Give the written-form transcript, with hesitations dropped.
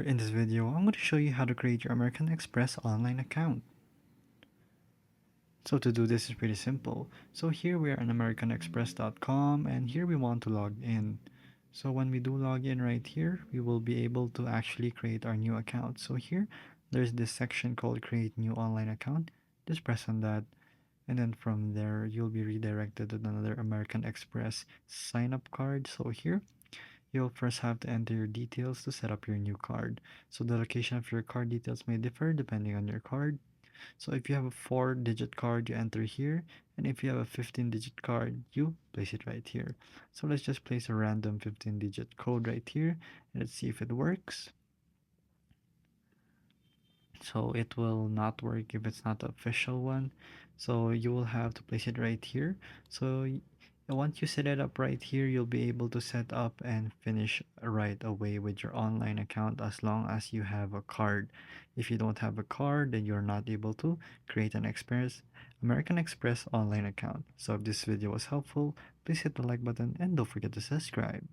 in this video, I'm going to show you how to create your American Express online account. So to do this is pretty simple. So here we are on americanexpress.com and here we want to log in. So when we do log in right here, we will be able to actually create our new account. So here, there's this section called create new online account. Just press on that and then from there, you'll be redirected to another American Express sign up card. So here, you'll first have to enter your details to set up your new card. So the location of your card details may differ depending on your card. So if you have a 4-digit card, you enter here. And if you have a 15-digit card, you place it right here. So let's just place a random 15-digit code right here. And let's see if it works. So it will not work if it's not the official one. So you will have to place it right here. So once you set it up right here, you'll be able to set up and finish right away with your online account as long as you have a card. If you don't have a card, then you're not able to create an American Express online account. So if this video was helpful, please hit the like button and don't forget to subscribe.